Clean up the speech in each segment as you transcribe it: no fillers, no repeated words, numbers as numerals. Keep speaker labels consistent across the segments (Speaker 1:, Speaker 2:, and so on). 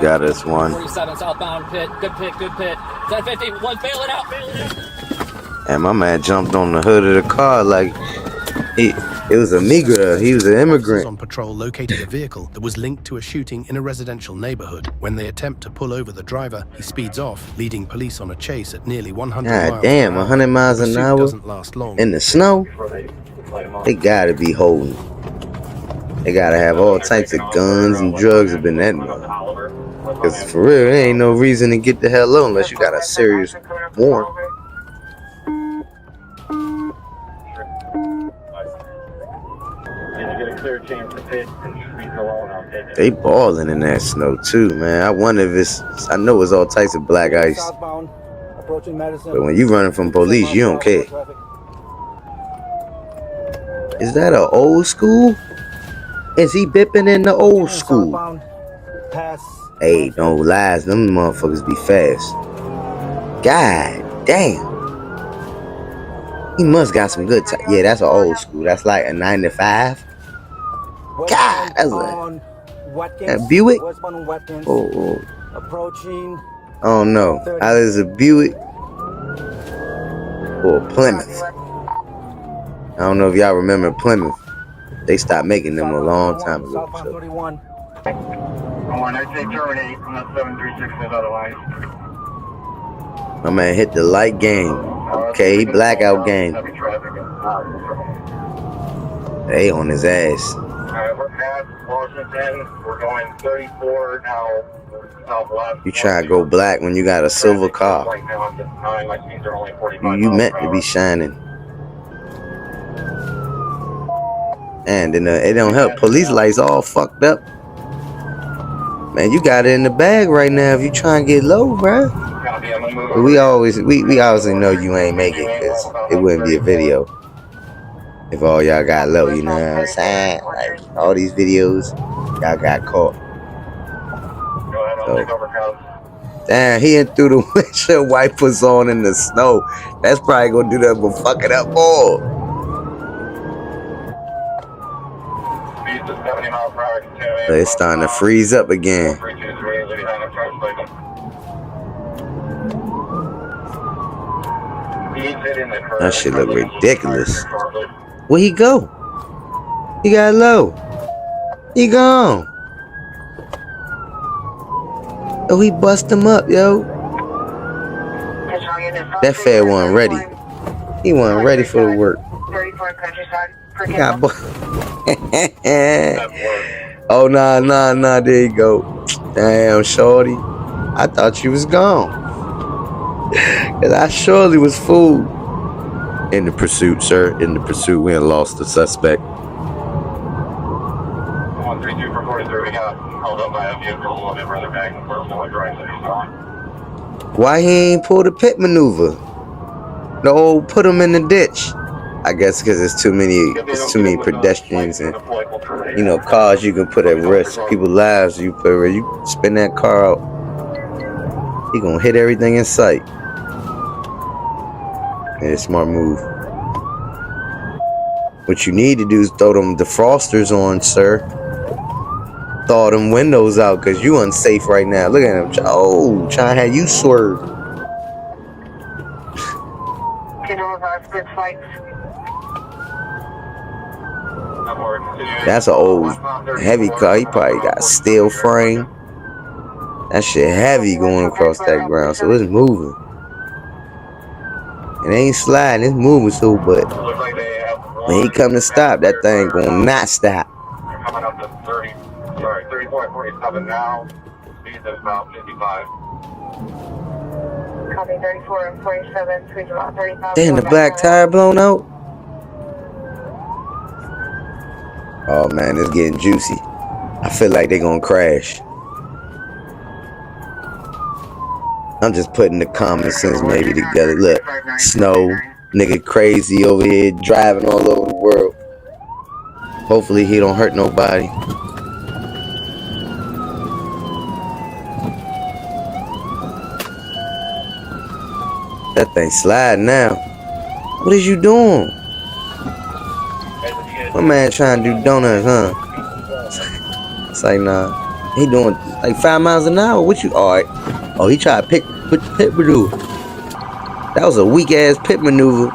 Speaker 1: got us one.
Speaker 2: 47 southbound pit. Good pit, good pit. 1050, one, bail it out.
Speaker 1: And my man jumped on the hood of the car like it was a Negro. He was an immigrant.
Speaker 3: On patrol located a vehicle that was linked to a shooting in a residential neighborhood. When they attempt to pull over the driver, he speeds off, leading police on a chase at nearly 100 miles
Speaker 1: God damn, 100 miles an hour
Speaker 3: doesn't last long.
Speaker 1: in the snow. They gotta be holding. They gotta have all types of guns and drugs up in that mother. Cause for real, there ain't no reason to get the hell on unless you got a serious warrant. They balling in that snow too, man. I wonder if I know it's all types of black ice. But when you running from police, you don't care. Is that an old school? Is he bipping in the old school? Hey, don't lie, them motherfuckers be fast. God damn. He must got some good time. Yeah, that's an old school. That's like a 95. God, that's a Buick? Oh. I don't know. Either it's a Buick or a Plymouth. I don't know if y'all remember Plymouth. They stopped making them a long time ago. So. My man hit the light game. Okay, he blackout game. They on his ass.
Speaker 4: We're past Washington. We're going 34 now. Southwest.
Speaker 1: You try to go black when you got a silver car. You meant to be shining. And then it don't help. Police lights all fucked up. Man, you got it in the bag right now if you try and get low, bruh. But we obviously know you ain't make it because it wouldn't be a video if all y'all got low, you know what I'm saying? Like all these videos, y'all got caught. So, damn, he ain't threw the windshield wipers on in the snow. That's probably gonna do that, but fuck it up more. It's starting to freeze up again. That shit look ridiculous. Where he go? He got low. He gone. Oh, he bust him up, yo. That fat wasn't ready. He wasn't ready for the work. He got oh, nah, there you go. Damn, shorty. I thought you was gone. Cause I surely was fooled. In the pursuit, sir. In the pursuit, we had lost the suspect.
Speaker 4: 132 for 43. We got held up by a vehicle a little bit further back in the personal drive that he's on.
Speaker 1: Why he ain't pull the pit maneuver? The old put him in the ditch. I guess because it's too many pedestrians and cars you can put at risk. People's lives you spin that car out. He gonna hit everything in sight. And it's a smart move. What you need to do is throw them defrosters on, sir. Thaw them windows out, cause you unsafe right now. Look at him. Oh, trying to have you swerve. That's an old heavy car. He probably got a steel frame. That shit heavy going across that ground, so it's moving. It ain't sliding, it's moving so, but when he come to stop, that thing gonna not stop.
Speaker 4: You're coming up to 34 and 47 now. Speed is about 55.
Speaker 5: Copy 34 and 47, speed about 35.
Speaker 1: Damn, the black tire blown out. Oh man, it's getting juicy. I feel like they're gonna crash. I'm just putting the common sense maybe together. Look, snow, nigga crazy over here, driving all over the world. Hopefully he don't hurt nobody. That thing sliding now. What is you doing? My man trying to do donuts, huh? It's like, nah, He doing like 5 miles an hour. What you? All right. Oh, he tried to put the pit maneuver. That was a weak ass pit maneuver.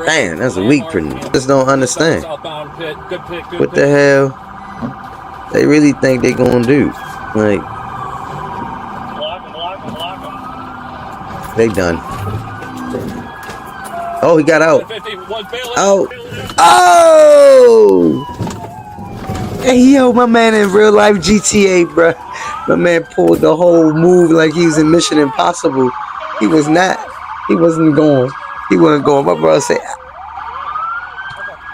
Speaker 1: Damn, that's a weak pit. Just don't understand.
Speaker 2: Southbound pit. Good pit. Good
Speaker 1: What
Speaker 2: pit.
Speaker 1: the hell? They really think they gonna do? Like, they done. Oh, he got out.
Speaker 2: 51 Bailey.
Speaker 1: Oh. Oh! Hey, yo, my man in real life GTA, bruh. My man pulled the whole move like he was in Mission Impossible. He was not. He wasn't going. He wasn't going. My brother said,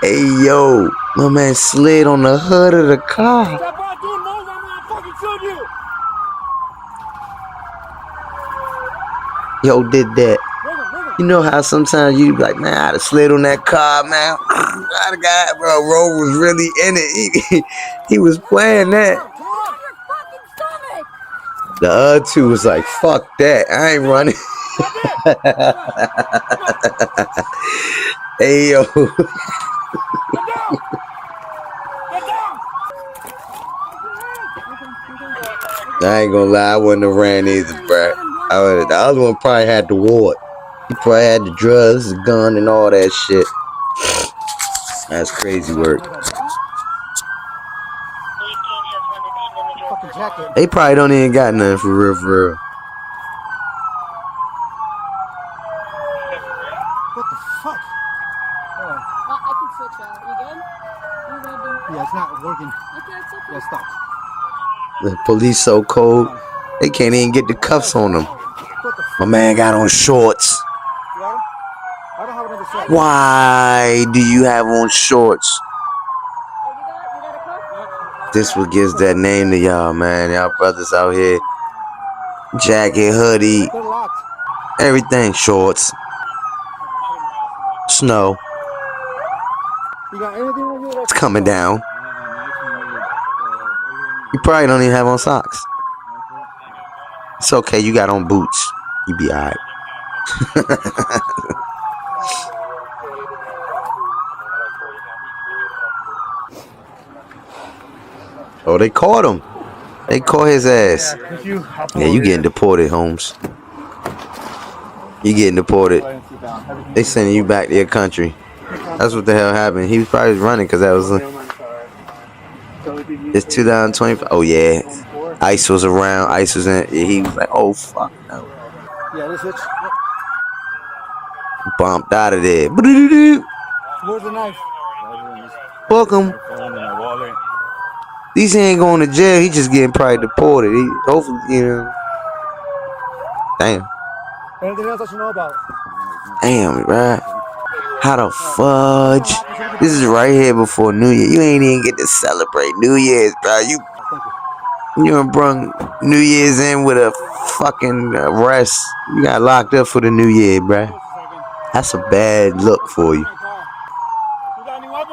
Speaker 1: hey, yo. My man slid on the hood of the car.
Speaker 2: Step out, dude. Move. I'm gonna fucking shoot you.
Speaker 1: Yo, did that. You know how sometimes you be like, man, I'd have slid on that car, man. The guy, bro, Roe was really in it. He was playing that. The other two was like, fuck that. I ain't running. Hey, yo. I ain't gonna lie, I wouldn't have ran either, bro. The other one probably had the ward. He probably had the drugs, the gun, and all that shit. That's crazy work. They probably don't even got nothing for real, for real.
Speaker 6: What the fuck?
Speaker 7: I can switch out. You good? You ready?
Speaker 6: Yeah, it's not working.
Speaker 7: Okay, it's okay.
Speaker 6: Yeah, stop.
Speaker 1: The police so cold, they can't even get the cuffs on them. My man got on shorts.
Speaker 6: You got him? I don't have another shot.
Speaker 1: Why do you have on shorts?
Speaker 7: Oh, you got a cup?
Speaker 1: This what gives that name to y'all, man. Y'all brothers out here. Jacket, hoodie,
Speaker 6: They're locked.
Speaker 1: everything. Shorts. Snow.
Speaker 6: You got anything on you?
Speaker 1: It's coming down. You probably don't even have on socks. It's okay, you got on boots. You be alright. Oh, they caught him. They caught his ass. Yeah, you getting deported, Holmes. You getting deported. They sending you back to your country. That's what the hell happened. He was probably running because that was... It's 2025. Oh, yeah. ICE was around. ICE was in. He was like, oh, fuck no.
Speaker 6: Yeah, this is.
Speaker 1: Bumped out of there.
Speaker 6: Where's the knife?
Speaker 1: Fuck him. These ain't going to jail. He just getting probably deported. Hopefully, you know. Damn.
Speaker 6: Anything else I should know about?
Speaker 1: Damn, right? How the fudge? This is right here before New Year. You ain't even get to celebrate New Year's, bro. You done brung New Year's in with a fucking arrest. You got locked up for the New Year, bro. That's a bad look for you.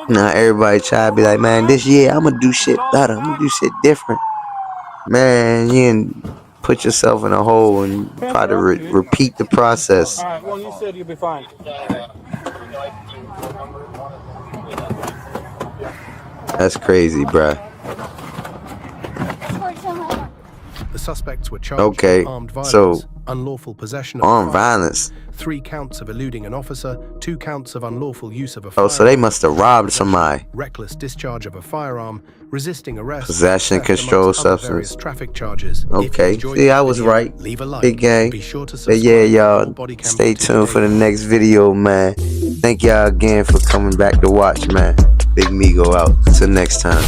Speaker 1: Now everybody try to be like, man, this year I'm gonna do shit better. I'm gonna do shit different. Man, you didn't put yourself in a hole and try to repeat the process.
Speaker 6: All right, well, you said you'll be fine.
Speaker 1: That's crazy, bruh.
Speaker 3: The suspects were charged
Speaker 1: Okay,
Speaker 3: with armed violence,
Speaker 1: so
Speaker 3: unlawful possession of
Speaker 1: armed
Speaker 3: a firearm,
Speaker 1: violence.
Speaker 3: 3 counts of eluding an officer, 2 counts of unlawful use of a firearm.
Speaker 1: Oh, so they must have robbed somebody.
Speaker 3: Reckless discharge of a firearm, resisting arrest,
Speaker 1: Possession,
Speaker 3: theft,
Speaker 1: controlled
Speaker 3: amongst other
Speaker 1: substance.
Speaker 3: various traffic charges. If you
Speaker 1: Okay,
Speaker 3: enjoyed
Speaker 1: see,
Speaker 3: this
Speaker 1: I was
Speaker 3: video,
Speaker 1: right.
Speaker 3: Leave a like.
Speaker 1: Big gang.
Speaker 3: Be sure to
Speaker 1: But
Speaker 3: subscribe
Speaker 1: yeah,
Speaker 3: to
Speaker 1: y'all,
Speaker 3: Body Cam
Speaker 1: stay tuned for the
Speaker 3: Daily.
Speaker 1: next video, man. Thank y'all again for coming back to watch, man. Big Migo out. Till next time.